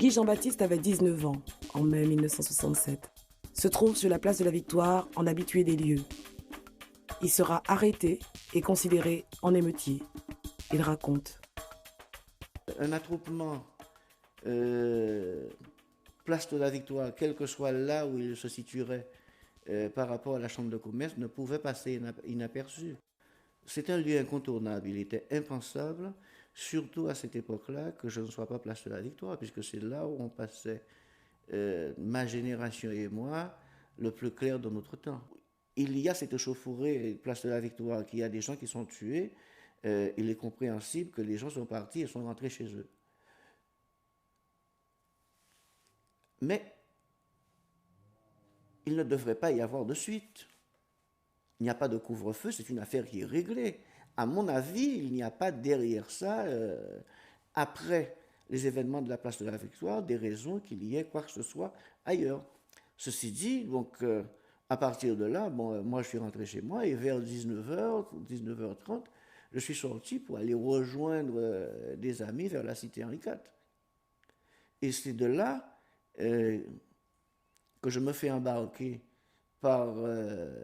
Guy Jean-Baptiste avait 19 ans en mai 1967. Se trouve sur la place de la Victoire en habitué des lieux. Il sera arrêté et considéré en émeutier. Il raconte. Un attroupement place de la Victoire, quel que soit là où il se situerait par rapport à la chambre de commerce, ne pouvait passer inaperçu. C'est un lieu incontournable, il était impensable, surtout à cette époque-là, que je ne sois pas place de la Victoire, puisque c'est là où on passait, ma génération et moi, le plus clair de notre temps. Il y a cette échauffourée, place de la Victoire, qu'il y a des gens qui sont tués, il est compréhensible que les gens sont partis et sont rentrés chez eux. Mais il ne devrait pas y avoir de suite. Il n'y a pas de couvre-feu, c'est une affaire qui est réglée. À mon avis, il n'y a pas derrière ça, après les événements de la place de la Victoire, des raisons qu'il y ait quoi que ce soit ailleurs. Ceci dit, donc, à partir de là, bon, moi je suis rentré chez moi et vers 19h, 19h30, je suis sorti pour aller rejoindre des amis vers la cité Henri IV. Et c'est de là que je me fais embarquer par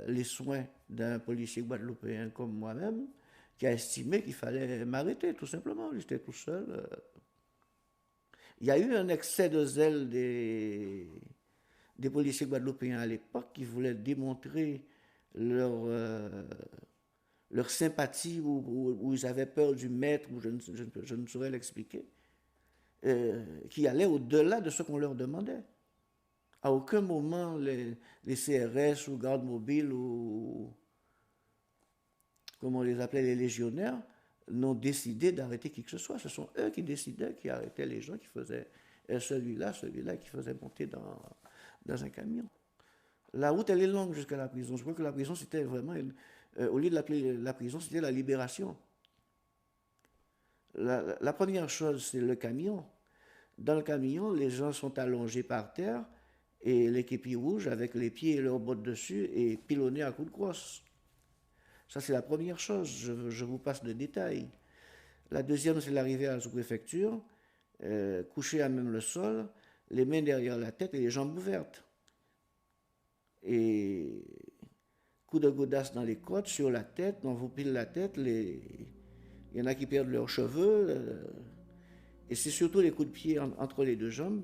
les soins d'un policier guadeloupéen comme moi-même, qui a estimé qu'il fallait m'arrêter, tout simplement. J'étais tout seul. Il y a eu un excès de zèle des policiers guadeloupéens à l'époque qui voulaient démontrer leur sympathie ou ils avaient peur du maître, ou je ne saurais l'expliquer, qui allait au-delà de ce qu'on leur demandait. À aucun moment, les CRS ou gardes mobiles ou, comme on les appelait, les légionnaires, n'ont décidé d'arrêter qui que ce soit. Ce sont eux qui décidaient, qui arrêtaient les gens, qui faisaient celui-là, qui faisait monter dans un camion. La route, elle est longue jusqu'à la prison. Je crois que la prison, c'était vraiment, au lieu de l'appeler la prison, c'était la libération. La première chose, c'est le camion. Dans le camion, les gens sont allongés par terre et les képis rouges, avec les pieds et leurs bottes dessus, et pilonnés à coups de crosse. Ça, c'est la première chose. Je vous passe de détails. La deuxième, c'est l'arrivée à la sous-préfecture, couché à même le sol, les mains derrière la tête et les jambes ouvertes. Et coups de godasse dans les côtes, sur la tête, on vous pile la tête, il y en a qui perdent leurs cheveux, et c'est surtout les coups de pied entre les deux jambes.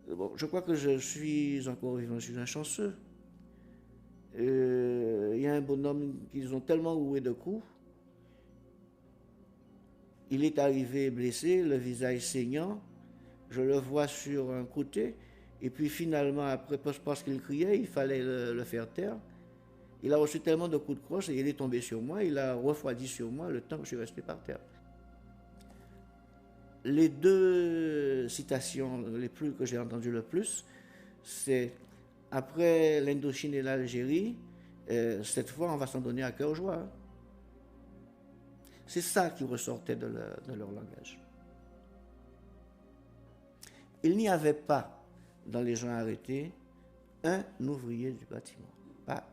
Bon, je crois que je suis encore vivant, je suis un chanceux. Il y a un bonhomme qu'ils ont tellement roué de coups. Il est arrivé blessé, le visage saignant. Je le vois sur un côté. Et puis finalement, après, parce qu'il criait, il fallait le faire taire. Il a reçu tellement de coups de crosse et il est tombé sur moi. Il a refroidi sur moi le temps que je suis resté par terre. Les deux citations que j'ai entendues le plus, c'est après l'Indochine et l'Algérie, cette fois on va s'en donner à cœur joie. C'est ça qui ressortait de leur langage. Il n'y avait pas dans les gens arrêtés un ouvrier du bâtiment, pas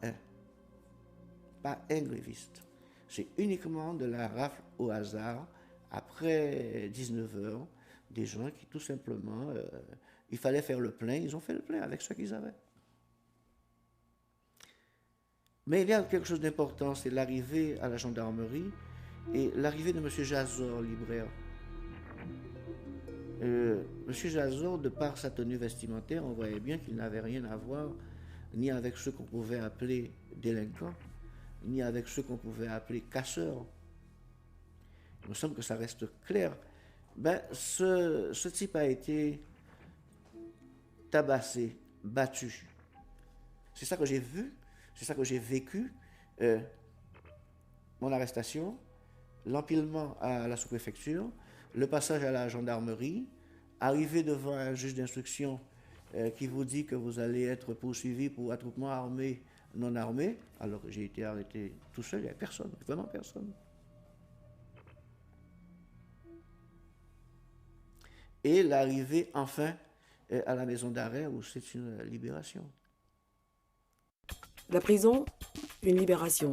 un gréviste. C'est uniquement de la rafle au hasard. Après 19h, des gens qui tout simplement, il fallait faire le plein, ils ont fait le plein avec ce qu'ils avaient. Mais il y a quelque chose d'important, c'est l'arrivée à la gendarmerie et l'arrivée de M. Jazor, libraire. M. Jazor, de par sa tenue vestimentaire, on voyait bien qu'il n'avait rien à voir ni avec ceux qu'on pouvait appeler délinquants, ni avec ceux qu'on pouvait appeler casseurs. Il me semble que ça reste clair. Ce type a été tabassé, battu. C'est ça que j'ai vu, c'est ça que j'ai vécu. Mon arrestation, l'empilement à la sous-préfecture, le passage à la gendarmerie, arriver devant un juge d'instruction qui vous dit que vous allez être poursuivi pour attroupement armé, non armé, alors que j'ai été arrêté tout seul, il n'y avait personne, vraiment personne. Et l'arrivée enfin à la maison d'arrêt où c'est une libération. La prison, une libération.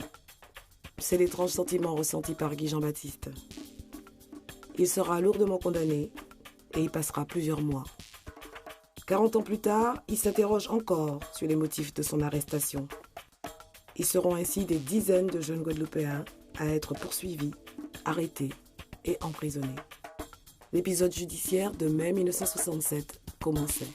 C'est l'étrange sentiment ressenti par Guy Jean-Baptiste. Il sera lourdement condamné et y passera plusieurs mois. 40 ans plus tard, il s'interroge encore sur les motifs de son arrestation. Ils seront ainsi des dizaines de jeunes Guadeloupéens à être poursuivis, arrêtés et emprisonnés. L'épisode judiciaire de mai 1967 commençait.